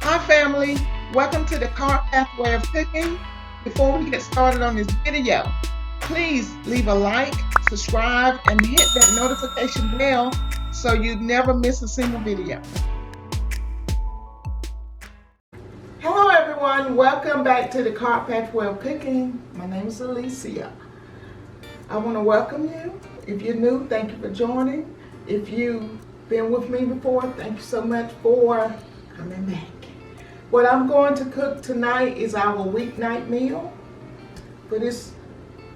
Hi family, welcome to the Car Pathway of Cooking. Before we get started on this video, please leave a like, subscribe, and hit that notification bell so you never miss a single video. Hello everyone, welcome back to the Car Pathway of Cooking. My name is Alicia. I want to welcome you. If you're new, thank you for joining. If you've been with me before, thank you so much for coming back. What I'm going to cook tonight is our weeknight meal for this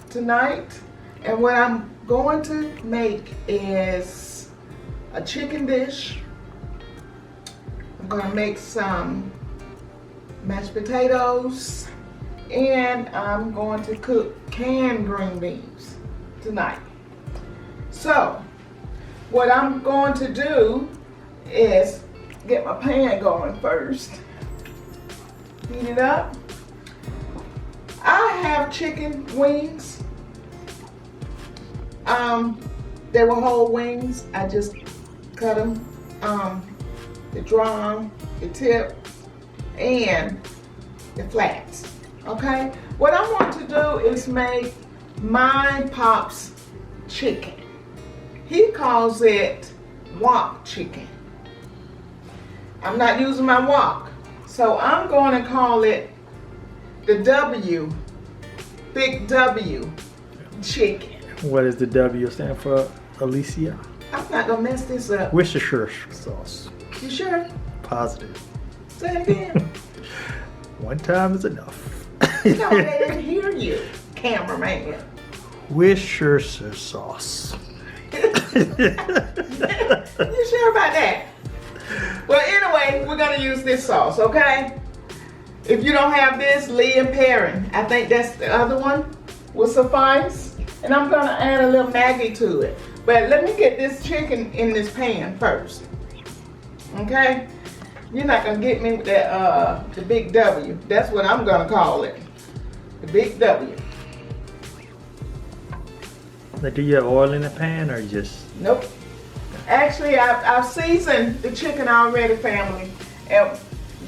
tonight. And what I'm going to make is a chicken dish. I'm going to make some mashed potatoes, and I'm going to cook canned green beans tonight. So what I'm going to do is get my pan going first. Heat it up. I have chicken wings. They were whole wings. I just cut them, the drum, the tip, and the flats. Okay. What I want to do is make my pop's chicken. He calls it wok chicken. I'm not using my wok. So I'm going to call it the Big W chicken. What does the W stand for, Alicia? I'm not going to mess this up. Worcestershire sauce. You sure? Positive. Say it again. One time is enough. No, they didn't hear you, cameraman. Worcestershire sauce. You sure about that? Well, anyway, we're going to use this sauce, okay? If you don't have this, Lee and Perrin, I think that's the other one, will suffice. And I'm going to add a little Maggi to it. But let me get this chicken in this pan first. Okay? You're not going to get me with that, the Big W. That's what I'm going to call it. The Big W. Now, do you have oil in the pan or just? Nope. Actually, I've seasoned the chicken already, family. And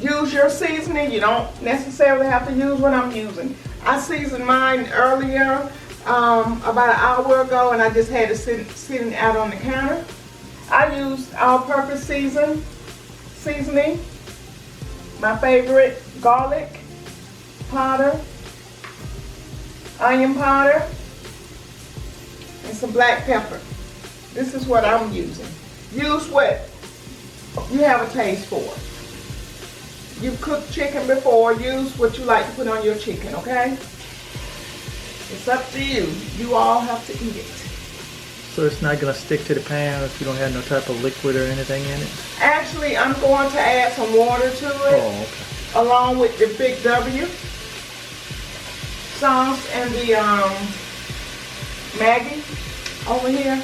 use your seasoning. You don't necessarily have to use what I'm using. I seasoned mine earlier, about an hour ago, and I just had it sitting out on the counter. I used all-purpose seasoning. My favorite: garlic powder, onion powder, and some black pepper. This is what I'm using. Use what you have a taste for. You've cooked chicken before. Use what you like to put on your chicken, okay? It's up to you. You all have to eat it. So it's not going to stick to the pan if you don't have no type of liquid or anything in it? Actually, I'm going to add some water to it. Oh, okay. Along with the Big W sauce and the Maggi over here.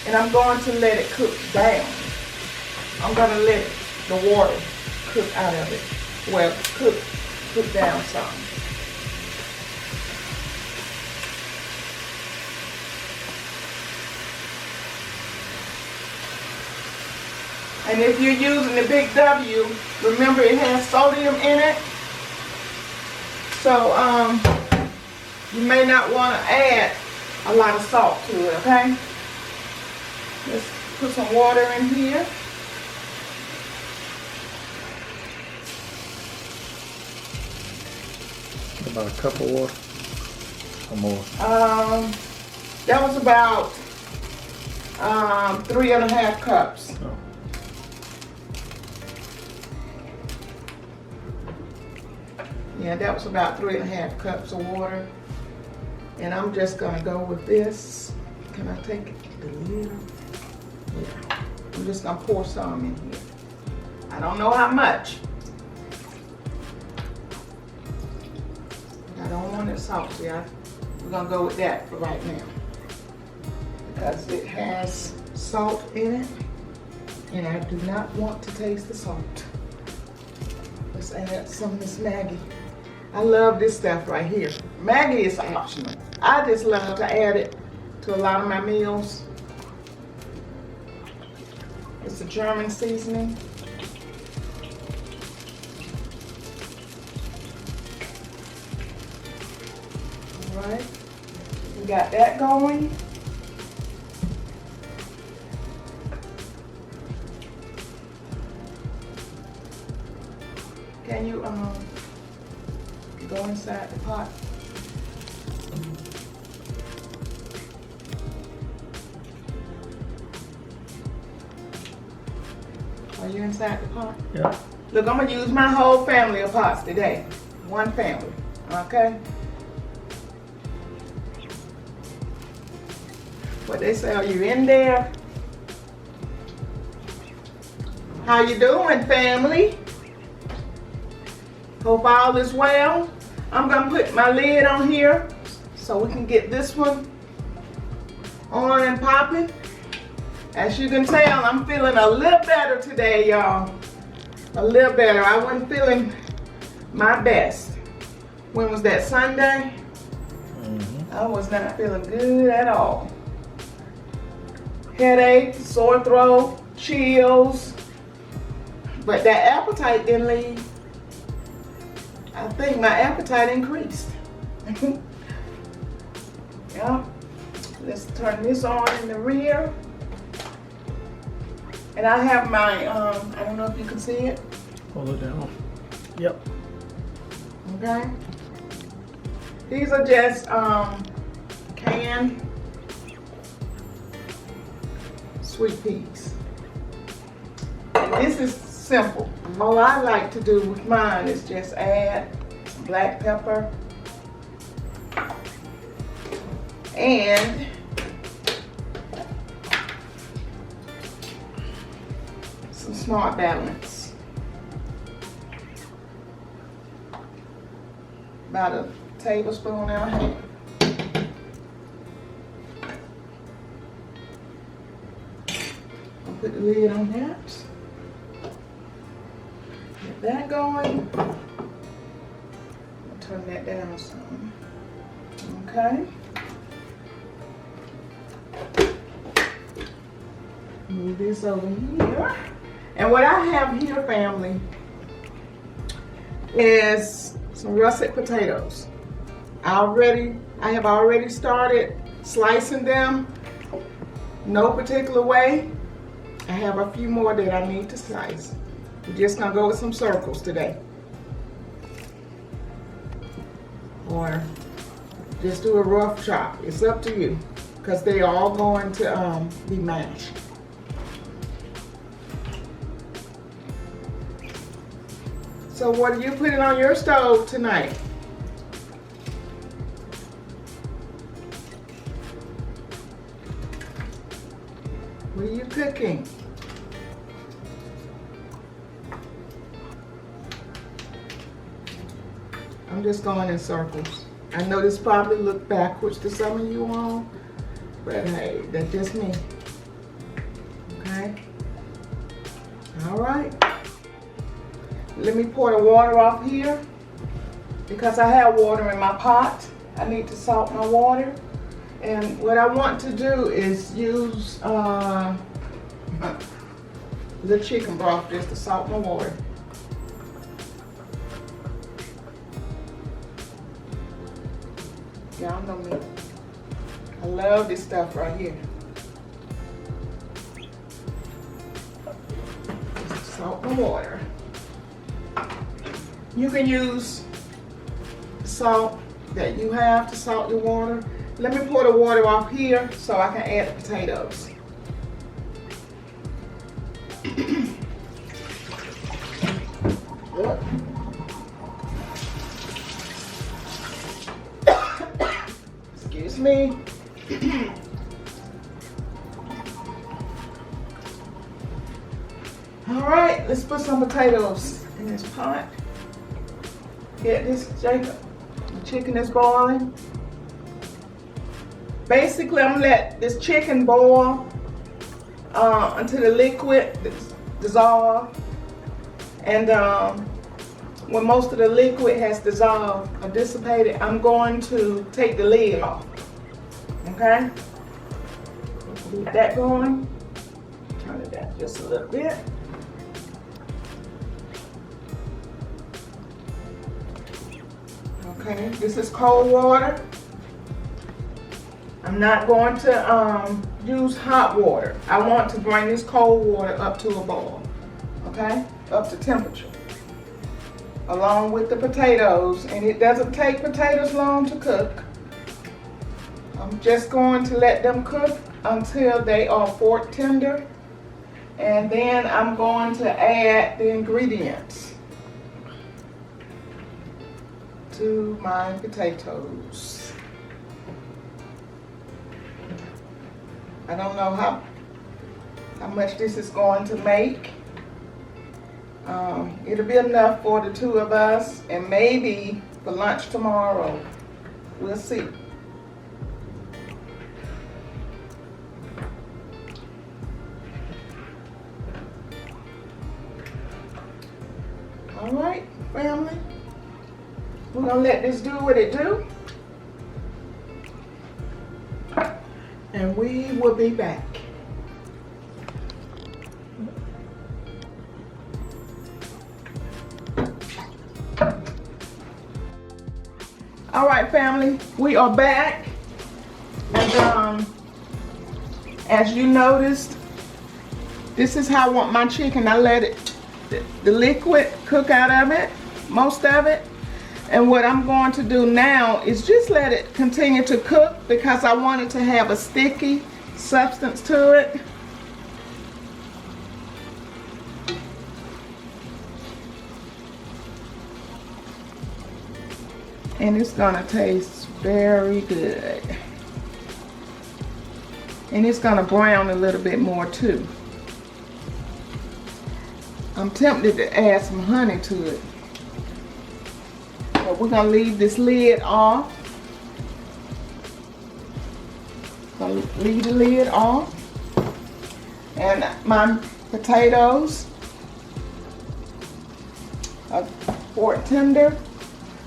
And I'm going to let it cook down. I'm going to let the water cook out of it. Well, cook down some. And if you're using the Big W, remember it has sodium in it. So you may not want to add a lot of salt to it, okay? Let's put some water in here. About a cup of water or more? That was about 3.5 cups. Oh. Yeah, that was about 3.5 cups of water. And I'm just gonna go with this. Can I take the lid off? Yeah. I'm just gonna pour some in here. I don't know how much. I don't want it salty. We're gonna go with that for right now. Because it has salt in it. And I do not want to taste the salt. Let's add some of this Maggi. I love this stuff right here. Maggi is optional. I just love to add it to a lot of my meals. It's a German seasoning. right, we got that going. Can you go inside the pot? Are you inside the pot? Yeah. Look, I'm gonna use my whole family of pots today. One family, okay? What they say, are you in there? How you doing, family? Hope all is well. I'm gonna put my lid on here so we can get this one on and popping. As you can tell, I'm feeling a little better today, y'all. A little better. I wasn't feeling my best. When was that, Sunday? I was not feeling good at all. Headache, sore throat, chills. But that appetite didn't leave. I think my appetite increased. Yeah. Let's turn this on in the rear. And I have my, I don't know if you can see it. Hold it down. Yep. Okay. These are just canned sweet peas. And this is simple. All I like to do with mine is just add some black pepper and some Smart Balance. About a tablespoon and a half. I'll put the lid on that. Get that going. I'll turn that down some. Okay. Move this over here. And what I have here, family, is some russet potatoes. I have already started slicing them, no particular way. I have a few more that I need to slice. We're just gonna go with some circles today. Or just do a rough chop. It's up to you, because they are all going to be mashed. So what are you putting on your stove tonight? What are you cooking? I'm just going in circles. I know this probably look backwards to some of you all, but hey, that's just me. Okay? All right. Let me pour the water off here because I have water in my pot. I need to salt my water. And what I want to do is use the chicken broth just to salt my water. Y'all know me. I love this stuff right here. Just salt my water. You can use salt that you have to salt your water. Let me pour the water off here so I can add the potatoes. Excuse me. All right, let's put some potatoes in this pot. Get this chicken is boiling. Basically, I'm gonna let this chicken boil until the liquid dissolve. And when most of the liquid has dissolved or dissipated, I'm going to take the lid off. Okay? Keep that going. Turn it down just a little bit. Okay, this is cold water. I'm not going to use hot water. I want to bring this cold water up to a boil, okay? Up to temperature. Along with the potatoes, and it doesn't take potatoes long to cook. I'm just going to let them cook until they are fork tender, and then I'm going to add the ingredients to my potatoes. I don't know how much this is going to make. It'll be enough for the two of us, and maybe for lunch tomorrow. We'll see. All right, family. We're gonna let this do what it do. And we will be back. All right, family, we are back. And as you noticed, this is how I want my chicken. I let it, the liquid cook out of it, most of it. And what I'm going to do now is just let it continue to cook because I want it to have a sticky substance to it. And it's gonna taste very good. And it's gonna brown a little bit more too. I'm tempted to add some honey to it. But we're gonna leave this lid off. Gonna leave the lid off. And my potatoes are fork tender.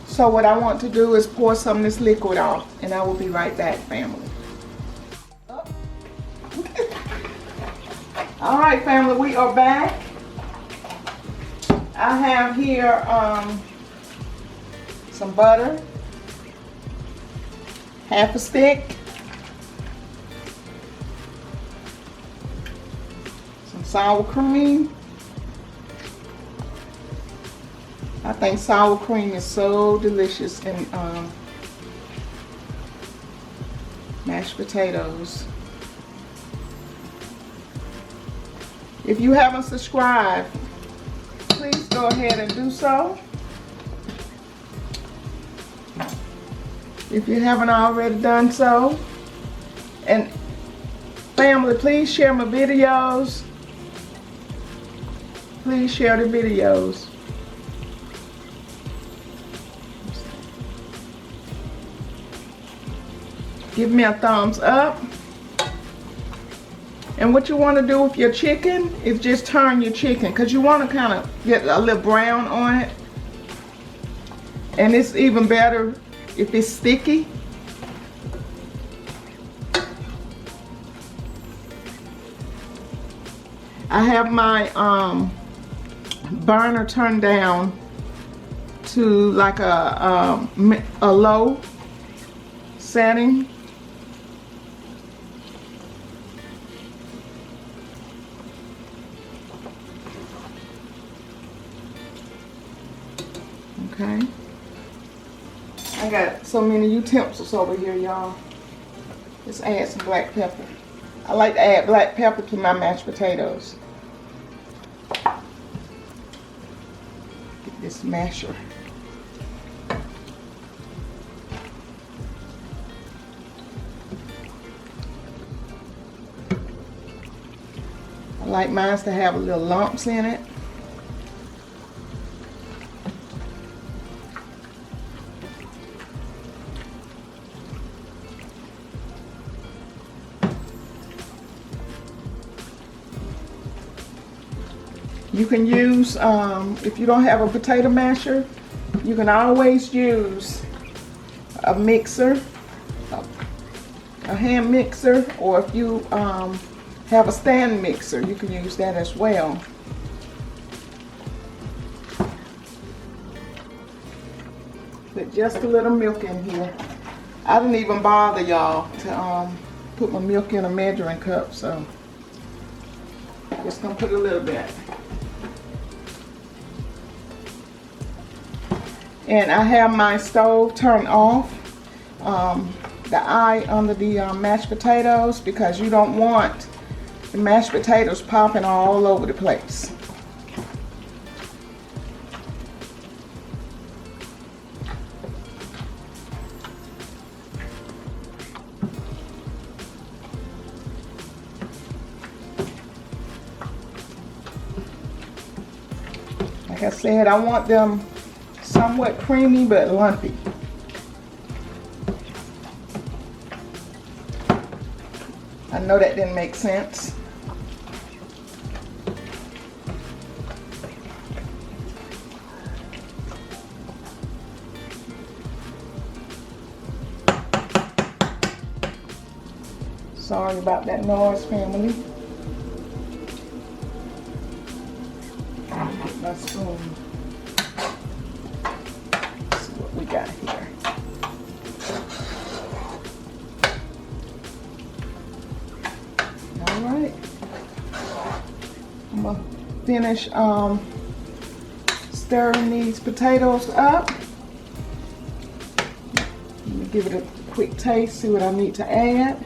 So what I want to do is pour some of this liquid off, and I will be right back, family. All right, family, we are back. I have here some butter, half a stick, some sour cream. I think sour cream is so delicious in mashed potatoes. If you haven't subscribed, please go ahead and do so. If you haven't already done so. And family, please share my videos. Please share the videos. Give me a thumbs up. And what you want to do with your chicken is just turn your chicken, because you want to kind of get a little brown on it. And it's even better if it's sticky. I have my burner turned down to like a low setting. Okay. I got so many utensils over here, y'all. Let's add some black pepper. I like to add black pepper to my mashed potatoes. Get this masher. I like mine to have a little lumps in it. You can use, if you don't have a potato masher, you can always use a mixer, a hand mixer, or if you have a stand mixer, you can use that as well. Put just a little milk in here. I didn't even bother y'all to put my milk in a measuring cup, so just gonna put a little bit. And I have my stove turned off, the eye under the mashed potatoes, because you don't want the mashed potatoes popping all over the place. Like I said, I want them somewhat creamy but lumpy. I know that didn't make sense. Sorry about that noise, family. My spoon. Let's see what we got here. All right. I'm gonna finish stirring these potatoes up. Let me give it a quick taste, see what I need to add.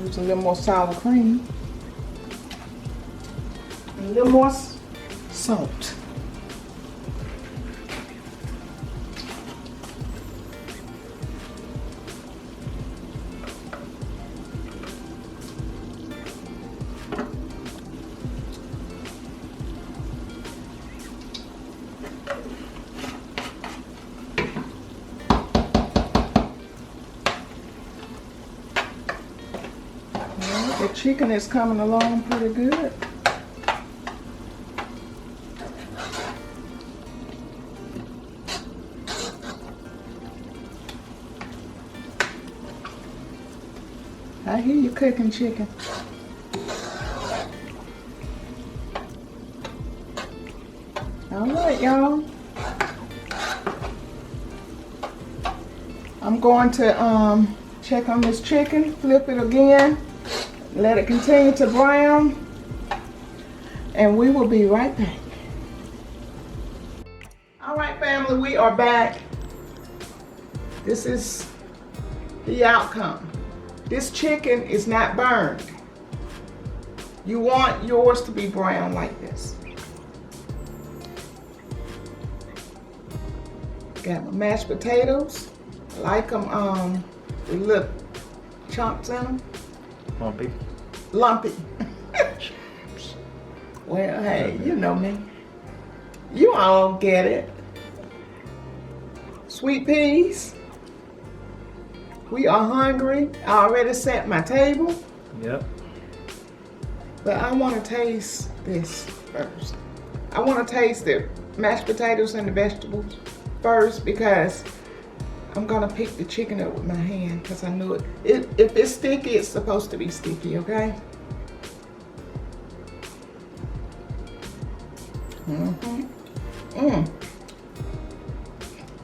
Use a little more sour cream. And a little more salt. The chicken is coming along pretty good. I hear you cooking chicken. All right, y'all. I'm going to check on this chicken, flip it again. Let it continue to brown, and we will be right back. All right, family, we are back. This is the outcome. This chicken is not burned. You want yours to be brown like this. Got my mashed potatoes. I like them with little chunks in them. Lumpy. Lumpy. Well, hey, you know me. You all get it. Sweet peas. We are hungry. I already set my table. Yep. But I want to taste this first. I want to taste the mashed potatoes and the vegetables first, because I'm gonna pick the chicken up with my hand, because I knew it. If it's sticky, it's supposed to be sticky, okay?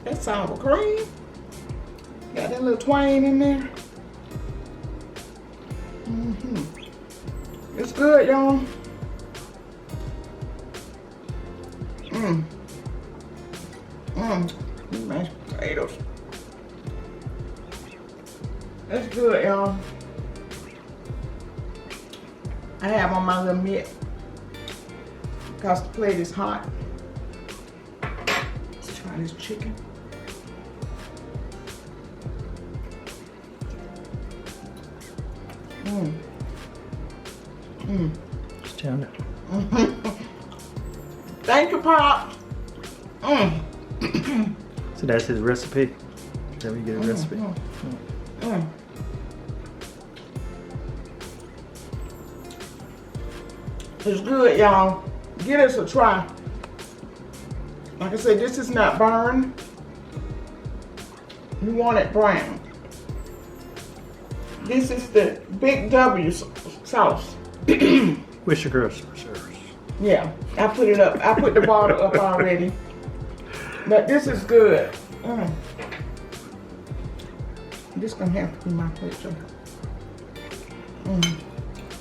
That sour cream. Got that little twang in there. It's good, y'all. Mashed potatoes. That's good, y'all. I have on my little mitt because the plate is hot. Let's try this chicken. Just tender. Thank you, Pop. So that's his recipe. Is that where you get a recipe? It's good, y'all. Give this a try. Like I said, this is not burned. You want it brown. This is the Big W sauce. Worcestershire. Yeah, I put it up. I put the bottle up already. But this is good. This gonna have to be my picture.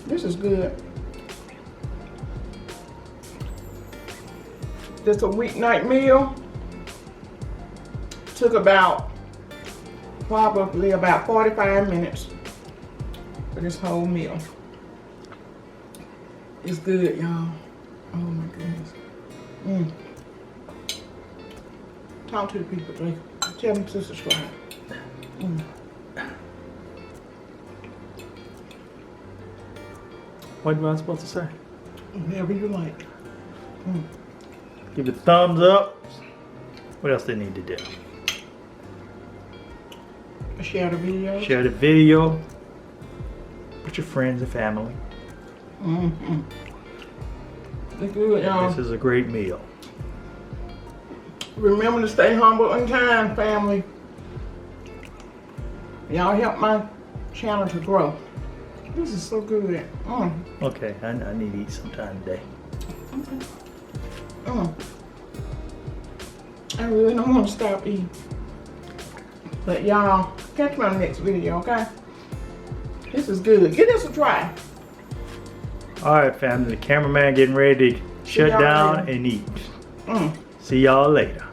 This is good. This a weeknight meal. Took probably about 45 minutes for this whole meal. It's good, y'all. Oh my goodness. Talk to the people, Drake. Tell them to subscribe. What am I supposed to say? Whatever you like. Give it a thumbs up. What else they need to do? Share the video. Share the video with your friends and family. It's good, y'all. This is a great meal. Remember to stay humble and kind, family. Y'all help my channel to grow. This is so good. Okay, I need to eat sometime today. I really don't want to stop eating. But y'all, catch me on the next video, okay? This is good. Give this a try. All right, family. The cameraman getting ready to shut down later. and eat. See y'all later.